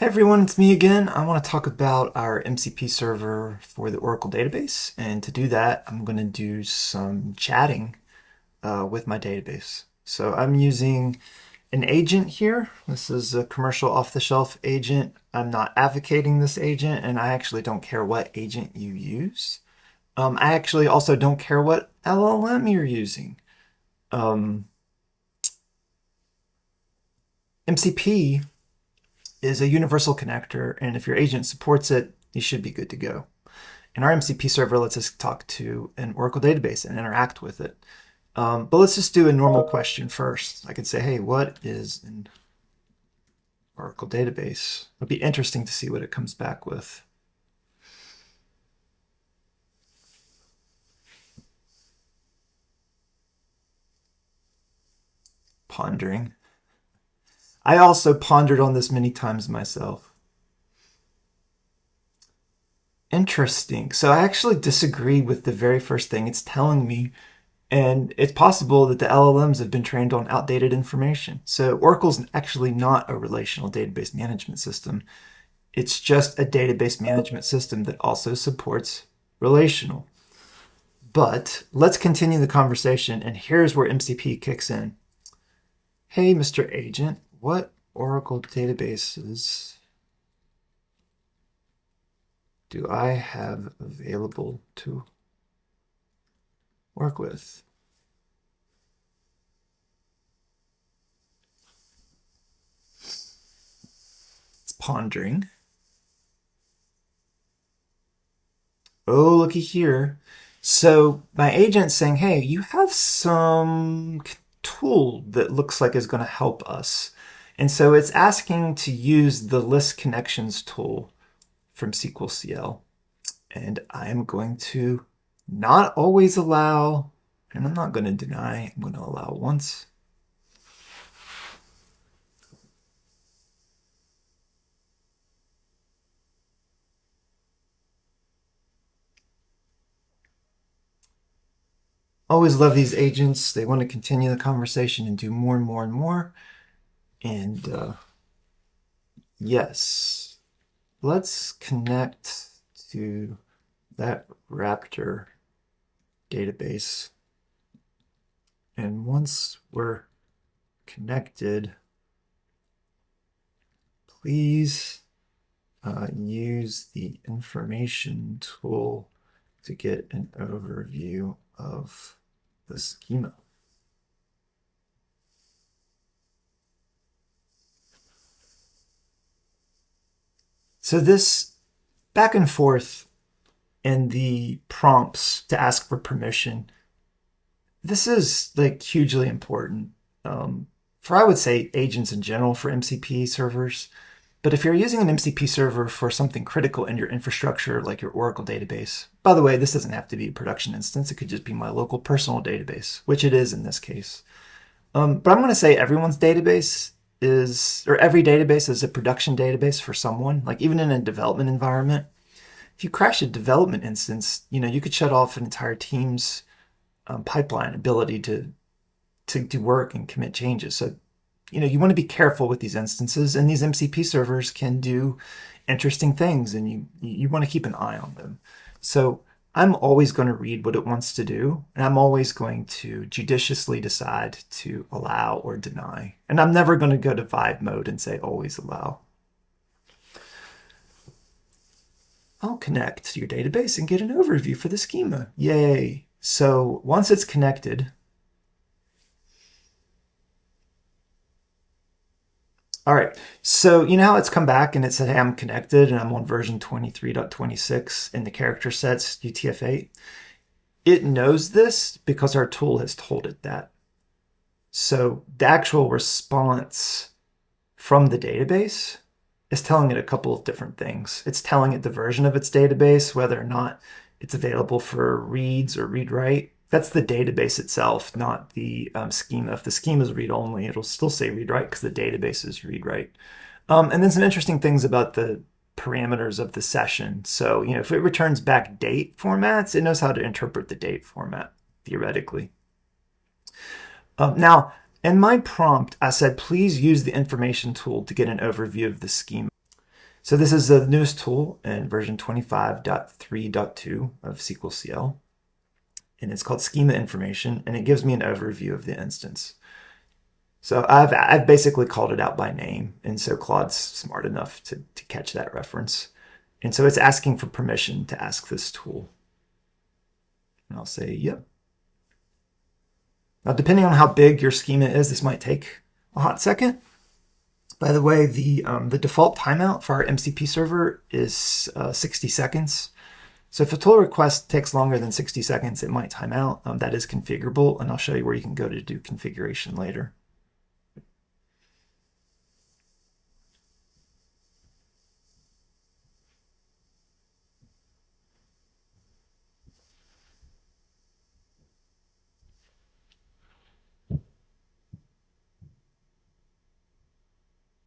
Hey everyone, it's me again. I want to talk about our MCP server for the Oracle database. And to do that, I'm going to do some chatting with my database. So I'm using an agent here. This is a commercial off-the-shelf agent. I'm not advocating this agent, and I actually don't care what agent you use. I actually also don't care what LLM you're using. MCP is a universal connector, and if your agent supports it, you should be good to go. And our MCP server lets us talk to an Oracle database and interact with it. But let's just do a normal question first. I could say, hey, what is an Oracle database? It'd be interesting to see what it comes back with. Pondering. I also pondered on this many times myself. Interesting. So I actually disagree with the very first thing it's telling me. And it's possible that the LLMs have been trained on outdated information. So Oracle's actually not a relational database management system. It's just a database management system that also supports relational. But let's continue the conversation, and here's where MCP kicks in. Hey, Mr. Agent, what Oracle databases do I have available to work with? It's pondering. Oh, looky here. So my agent's saying, hey, you have some tool that looks like is going to help us. And so it's asking to use the list connections tool from SQLcl. And I am going to not always allow, and I'm not going to deny, I'm going to allow once. Always love these agents. They want to continue the conversation and do more and more and more. And yes, let's connect to that Raptor database. And once we're connected, please use the information tool to get an overview of the schema. So this back and forth and the prompts to ask for permission, this is like hugely important for, I would say, agents in general for MCP servers. But if you're using an MCP server for something critical in your infrastructure, like your Oracle database, by the way, this doesn't have to be a production instance. It could just be my local personal database, which it is in this case. But I'm going to say everyone's database is, or every database is a production database for someone, like even in a development environment. If you crash a development instance, you could shut off an entire team's pipeline ability to do work and commit changes. So you want to be careful with these instances, and these MCP servers can do interesting things, and you want to keep an eye on them. So I'm always going to read what it wants to do, and I'm always going to judiciously decide to allow or deny. And I'm never going to go to vibe mode and say always allow. I'll connect to your database and get an overview for the schema. Yay. So once it's connected, all right, so you know how it's come back and it said, hey, I'm connected and I'm on version 23.26 in the character sets UTF-8. It knows this because our tool has told it that. So the actual response from the database is telling it a couple of different things. It's telling it the version of its database, whether or not it's available for reads or read-write. That's the database itself, not the schema. If the schema is read-only, it'll still say read-write because the database is read-write. And then some interesting things about the parameters of the session. So, if it returns back date formats, it knows how to interpret the date format, theoretically. Now, in my prompt, I said, please use the information tool to get an overview of the schema. So this is the newest tool in version 25.3.2 of SQLcl, and it's called schema information, and it gives me an overview of the instance. So I've basically called it out by name, and so Claude's smart enough to catch that reference. And so it's asking for permission to ask this tool. And I'll say, yep. Now, depending on how big your schema is, this might take a hot second. By the way, the default timeout for our MCP server is 60 seconds. So if a tool request takes longer than 60 seconds, it might time out. That is configurable, and I'll show you where you can go to do configuration later.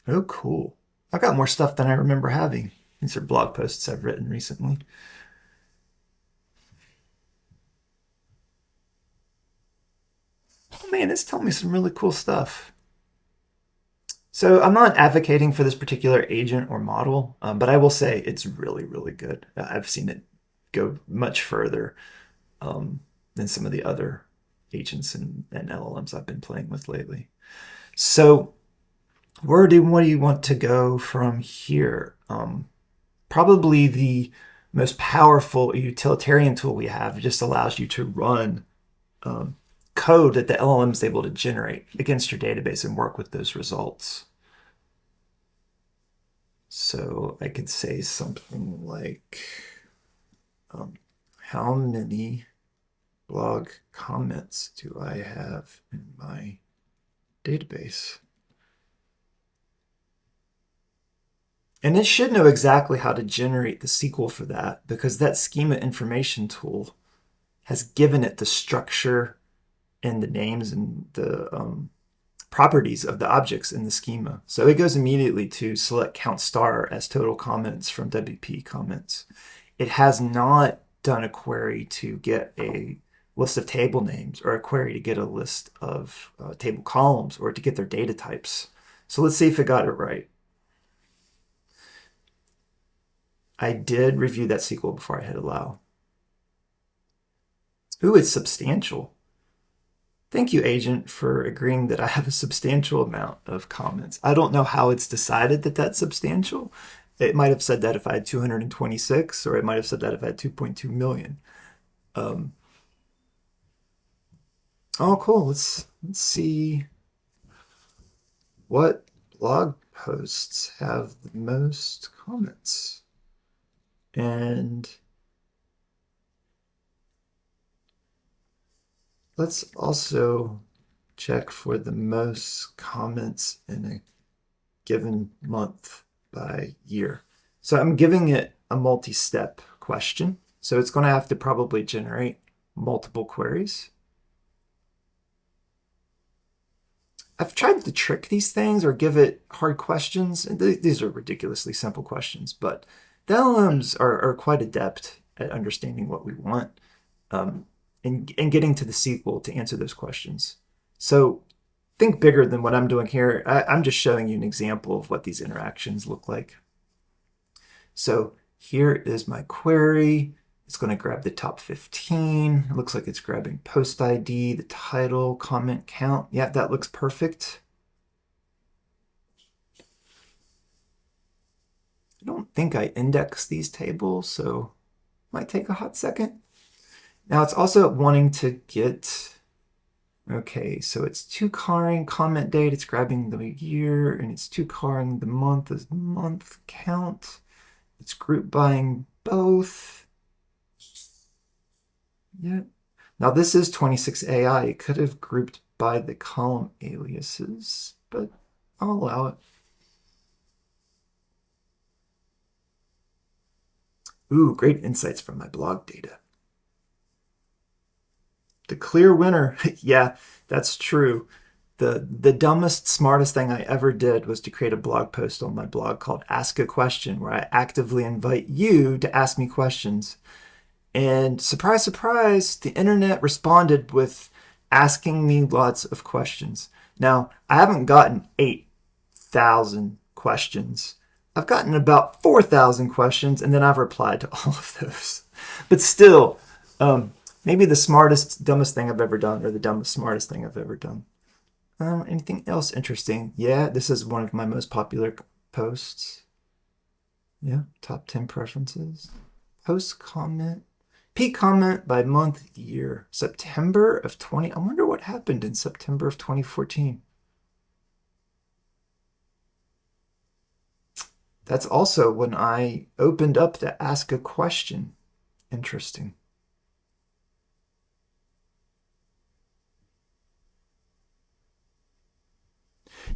Oh, cool. I've got more stuff than I remember having. These are blog posts I've written recently. Oh man, it's telling me some really cool stuff. So I'm not advocating for this particular agent or model, but I will say it's really, really good. I've seen it go much further than some of the other agents and LLMs I've been playing with lately. So what do you want to go from here? Probably the most powerful utilitarian tool we have just allows you to run code that the LLM is able to generate against your database and work with those results. So I could say something like, how many blog comments do I have in my database? And it should know exactly how to generate the SQL for that, because that schema information tool has given it the structure and the names and the properties of the objects in the schema. So it goes immediately to select count star as total comments from WP comments. It has not done a query to get a list of table names or a query to get a list of table columns or to get their data types. So let's see if it got it right. I did review that SQL before I hit allow. Ooh, it's substantial. Thank you, agent, for agreeing that I have a substantial amount of comments. I don't know how it's decided that that's substantial. It might have said that if I had 226, or it might have said that if I had 2.2 million. Oh, cool. Let's see what blog posts have the most comments. And let's also check for the most comments in a given month by year. So I'm giving it a multi-step question. So it's going to have to probably generate multiple queries. I've tried to trick these things or give it hard questions. And these are ridiculously simple questions, but the LLMs are quite adept at understanding what we want and getting to the SQL to answer those questions. So think bigger than what I'm doing here. I'm just showing you an example of what these interactions look like. So here is my query. It's going to grab the top 15. It looks like it's grabbing post ID, the title, comment count. Yeah, that looks perfect. I don't think I index these tables, so it might take a hot second. Now it's also wanting to get, okay, so it's to-carring comment date, it's grabbing the year, and it's to-carring the month as month count. It's group buying both. Yeah. Now this is 26AI. It could have grouped by the column aliases, but I'll allow it. Ooh, great insights from my blog data. The clear winner. Yeah, that's true. The dumbest, smartest thing I ever did was to create a blog post on my blog called Ask a Question, where I actively invite you to ask me questions. And surprise, surprise, the internet responded with asking me lots of questions. Now, I haven't gotten 8,000 questions, I've gotten about 4,000 questions, and then I've replied to all of those. But still, maybe the smartest, dumbest thing I've ever done, or the dumbest, smartest thing I've ever done. Anything else interesting? Yeah, this is one of my most popular posts. Yeah, top 10 preferences. Post comment. Peak comment by month, year. September of 20. I wonder what happened in September of 2014. That's also when I opened up the ask a question. Interesting.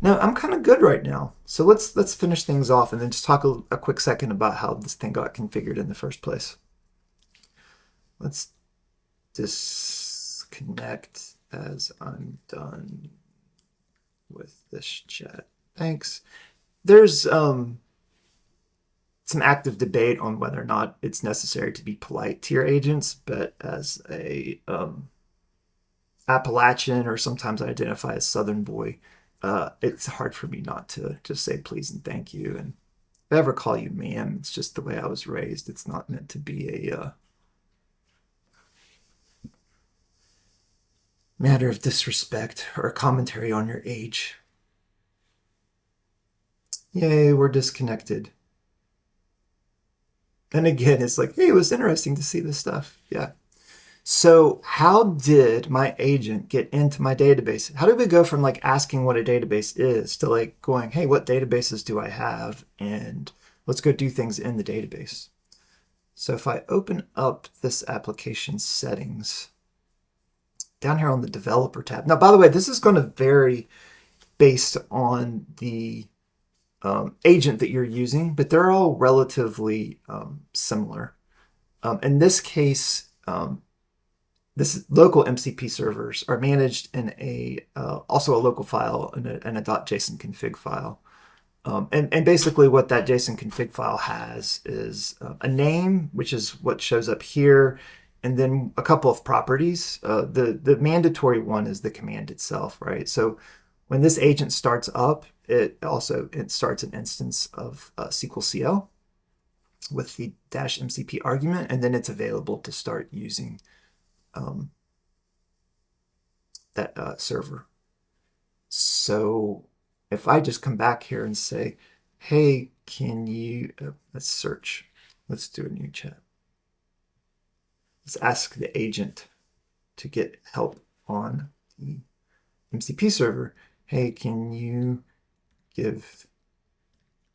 Now, I'm kind of good right now. So let's finish things off and then just talk a quick second about how this thing got configured in the first place. Let's disconnect as I'm done with this chat. Thanks. There's some active debate on whether or not it's necessary to be polite to your agents, but as a Appalachian, or sometimes I identify as Southern boy, it's hard for me not to just say please and thank you. And if I ever call you ma'am, it's just the way I was raised. It's not meant to be a matter of disrespect or a commentary on your age. Yay, we're disconnected. And again, it's like, hey, it was interesting to see this stuff. Yeah. So how did my agent get into my database? How did we go from like asking what a database is to like going, hey, what databases do I have? And let's go do things in the database. So if I open up this application settings, down here on the developer tab. Now, by the way, this is going to vary based on the agent that you're using, but they're all relatively similar. In this case, this local MCP servers are managed in also a local file and a .json config file. And basically what that JSON config file has is a name, which is what shows up here, and then a couple of properties. The mandatory one is the command itself, right? So when this agent starts up, it starts an instance of SQLcl with the -mcp argument, and then it's available to start using that server. So if I just come back here and say, hey, can you, let's search, let's do a new chat. Let's ask the agent to get help on the MCP server. Hey, can you give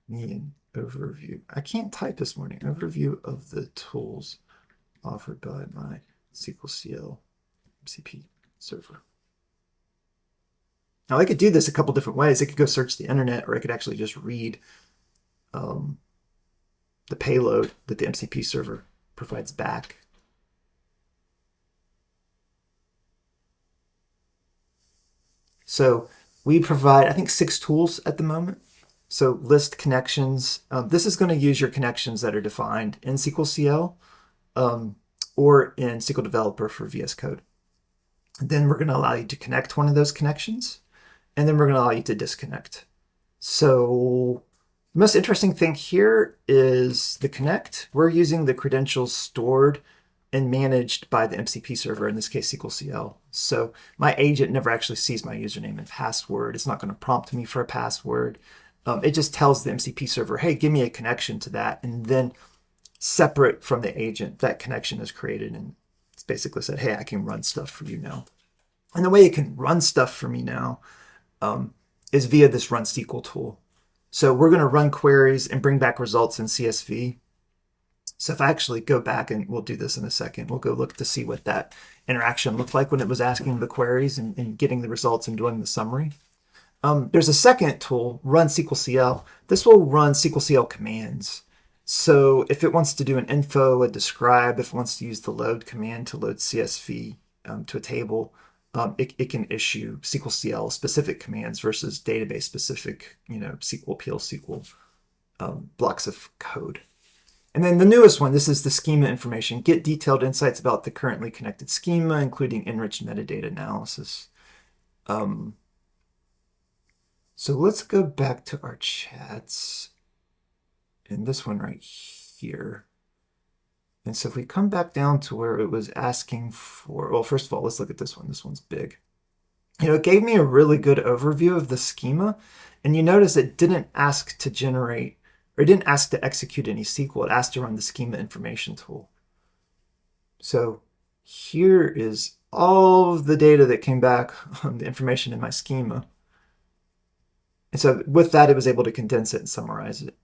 me an overview? I can't type this morning. Overview of the tools offered by my SQLcl MCP server. Now I could do this a couple different ways. I could go search the internet, or I could actually just read the payload that the MCP server provides back. So we provide, I think, 6 tools at the moment. So list connections. This is going to use your connections that are defined in SQLcl or in SQL Developer for VS Code. Then we're going to allow you to connect one of those connections, and then we're going to allow you to disconnect. So the most interesting thing here is the connect. We're using the credentials stored and managed by the MCP server, in this case SQLcl. So my agent never actually sees my username and password. It's not going to prompt me for a password. It just tells the MCP server, hey, give me a connection to that. And then separate from the agent, that connection is created, and it's basically said, hey, I can run stuff for you now. And the way it can run stuff for me now is via this run SQL tool. So we're going to run queries and bring back results in CSV. So if I actually go back, and we'll do this in a second, we'll go look to see what that interaction looked like when it was asking the queries and getting the results and doing the summary. There's a second tool, run SQLcl. This will run SQLcl commands. So if it wants to do an info, a describe, if it wants to use the load command to load CSV to a table, it can issue SQLcl specific commands versus database specific, SQL, PL SQL blocks of code. And then the newest one, this is the schema information. Get detailed insights about the currently connected schema, including enriched metadata analysis. So let's go back to our chats. and this one right here. And so if we come back down to where it was asking for, well, first of all, let's look at this one. This one's big. It gave me a really good overview of the schema. And you notice it didn't ask to generate, or it didn't ask to execute any SQL. It asked to run the schema information tool. So here is all of the data that came back on the information in my schema. And so with that, it was able to condense it and summarize it.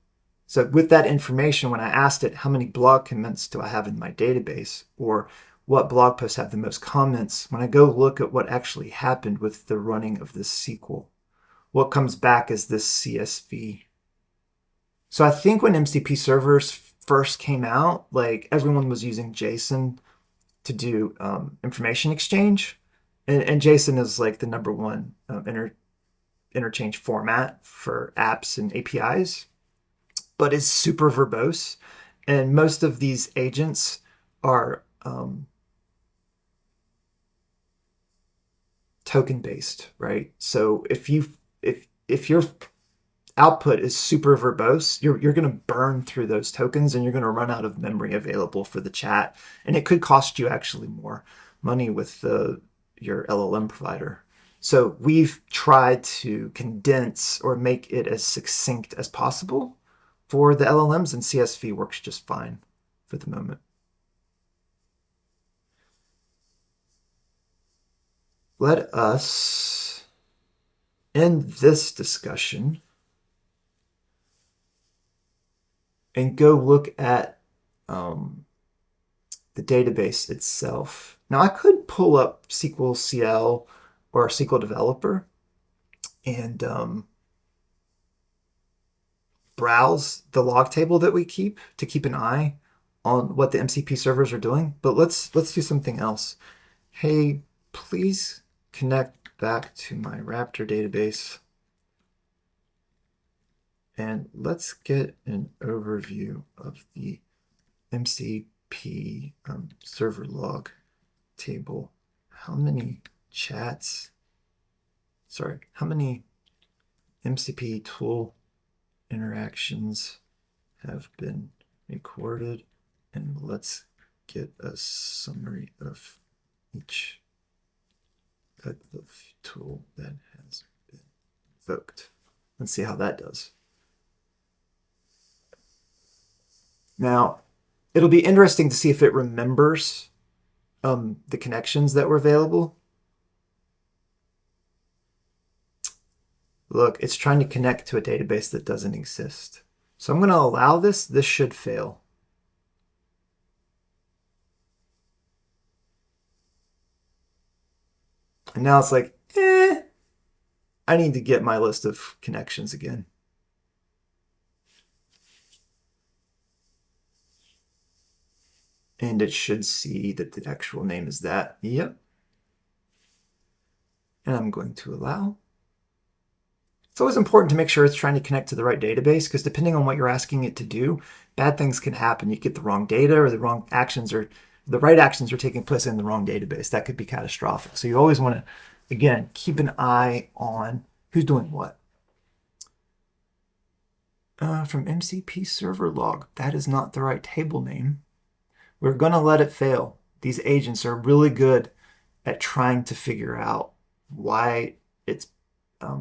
So with that information, when I asked it, how many blog comments do I have in my database? Or what blog posts have the most comments? When I go look at what actually happened with the running of this SQL, what comes back is this CSV. So I think when MCP servers first came out, like everyone was using JSON to do information exchange. And JSON is like the number one interchange format for apps and APIs, but it's super verbose. And most of these agents are token based, right? So if your output is super verbose, you're going to burn through those tokens and you're going to run out of memory available for the chat. And it could cost you actually more money with your LLM provider. So we've tried to condense or make it as succinct as possible for the LLMs, and CSV works just fine for the moment. Let us end this discussion and go look at the database itself. Now I could pull up SQLcl or SQL Developer and browse the log table that we keep to keep an eye on what the MCP servers are doing. But let's do something else. Hey, please connect back to my Raptor database. And let's get an overview of the MCP server log table. How many chats? Sorry, how many MCP tool interactions have been recorded? And let's get a summary of each type of tool that has been invoked. Let's see how that does. Now, it'll be interesting to see if it remembers the connections that were available. Look, it's trying to connect to a database that doesn't exist. So I'm going to allow this. This should fail. And now it's like, I need to get my list of connections again. And it should see that the actual name is that. Yep. And I'm going to allow. It's always important to make sure it's trying to connect to the right database, because depending on what you're asking it to do, bad things can happen. You get the wrong data, or the wrong actions, or the right actions are taking place in the wrong database. That could be catastrophic. So you always want to, again, keep an eye on who's doing what. From MCP server log, that is not the right table name. We're going to let it fail. These agents are really good at trying to figure out why its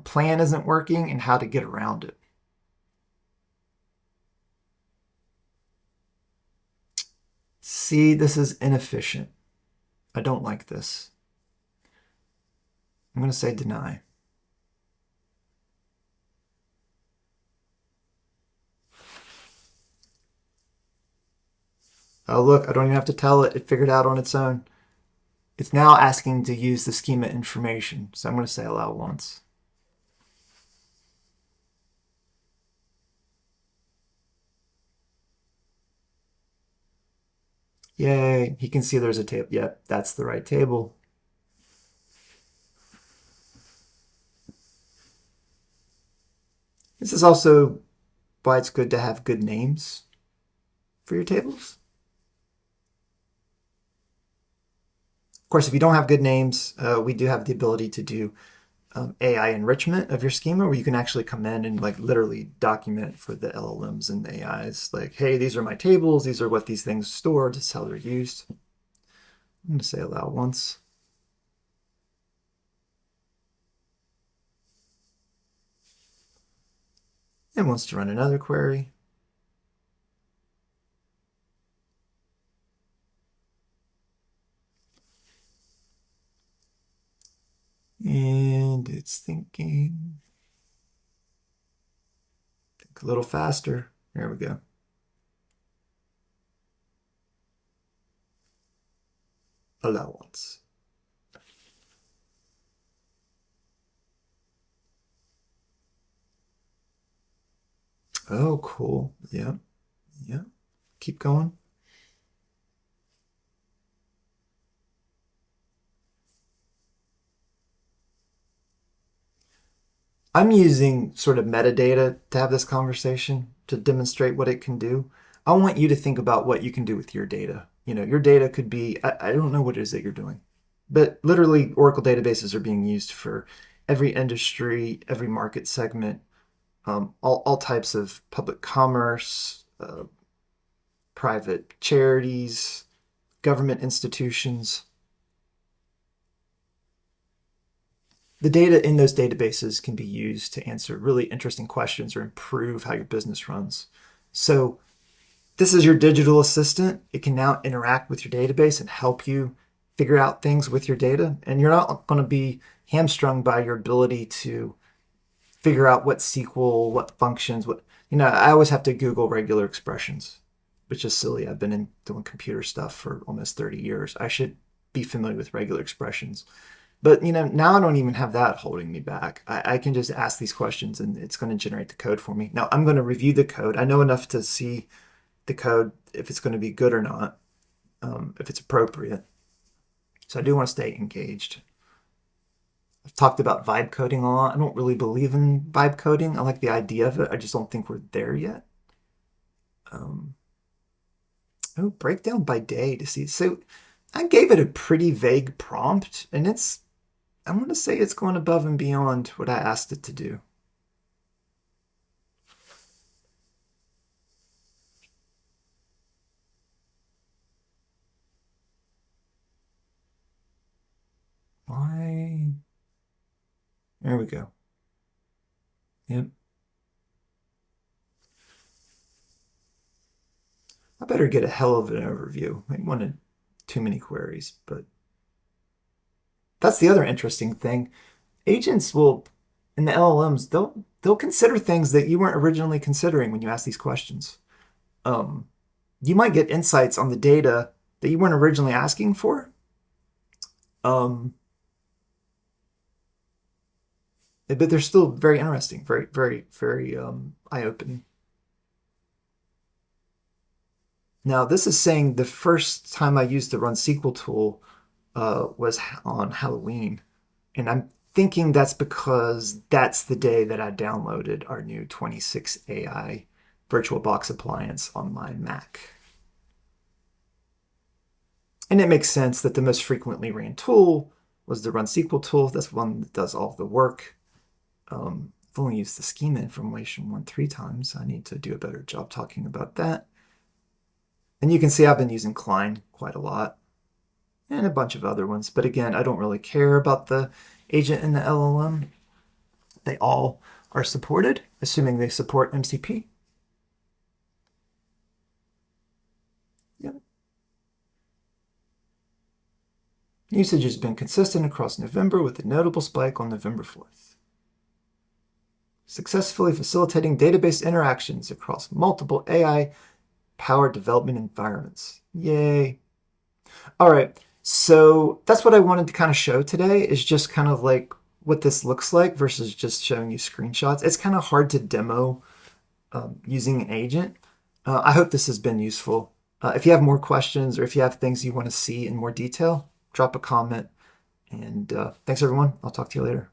plan isn't working and how to get around it. See, this is inefficient. I don't like this. I'm going to say deny. Oh, look, I don't even have to tell it. It figured out on its own. It's now asking to use the schema information. So I'm going to say allow once. Yay, he can see there's a table. Yep, that's the right table. This is also why it's good to have good names for your tables. Of course, if you don't have good names, we do have the ability to do AI enrichment of your schema, where you can actually come in and like literally document for the LLMs and the AIs, like, hey, these are my tables, these are what these things store, this is how they're used. I'm going to say allow once. And wants to run another query. And it's thinking. Think a little faster. There we go. Allow once. Oh, cool. Yeah. Yeah. Keep going. I'm using sort of metadata to have this conversation to demonstrate what it can do. I want you to think about what you can do with your data. You know, your data could be, I don't know what it is that you're doing, but literally Oracle databases are being used for every industry, every market segment, all types of public commerce, private charities, government institutions. The data in those databases can be used to answer really interesting questions or improve how your business runs. So this is your digital assistant. It can now interact with your database and help you figure out things with your data. And you're not going to be hamstrung by your ability to figure out what SQL, what functions, what, I always have to Google regular expressions, which is silly. I've been doing computer stuff for almost 30 years. I should be familiar with regular expressions. But now I don't even have that holding me back. I can just ask these questions and it's going to generate the code for me. Now I'm going to review the code. I know enough to see the code, if it's going to be good or not, if it's appropriate. So I do want to stay engaged. I've talked about vibe coding a lot. I don't really believe in vibe coding. I like the idea of it. I just don't think we're there yet. Oh, breakdown by day to see. So I gave it a pretty vague prompt, and I'm going to say it's going above and beyond what I asked it to do. Why? There we go. Yep. I better get a hell of an overview. I wanted too many queries, but that's the other interesting thing. Agents will, in the LLMs, they'll consider things that you weren't originally considering when you ask these questions. You might get insights on the data that you weren't originally asking for. But they're still very interesting, very, very, very eye-opening. Now, this is saying the first time I used the Run SQL tool was on Halloween. And I'm thinking that's because that's the day that I downloaded our new 26 AI VirtualBox appliance on my Mac. And it makes sense that the most frequently ran tool was the Run SQL tool. That's one that does all the work. I've only used the schema information 3 times. I need to do a better job talking about that. And you can see I've been using Cline quite a lot, and a bunch of other ones. But again, I don't really care about the Agent and the LLM. They all are supported, assuming they support MCP. Yep. Usage has been consistent across November with a notable spike on November 4th. Successfully facilitating database interactions across multiple AI-powered development environments. Yay. All right, so that's what I wanted to kind of show today, is just kind of like what this looks like versus just showing you screenshots. It's kind of hard to demo using an agent. I hope this has been useful. If you have more questions or if you have things you want to see in more detail, drop a comment. And thanks, everyone. I'll talk to you later.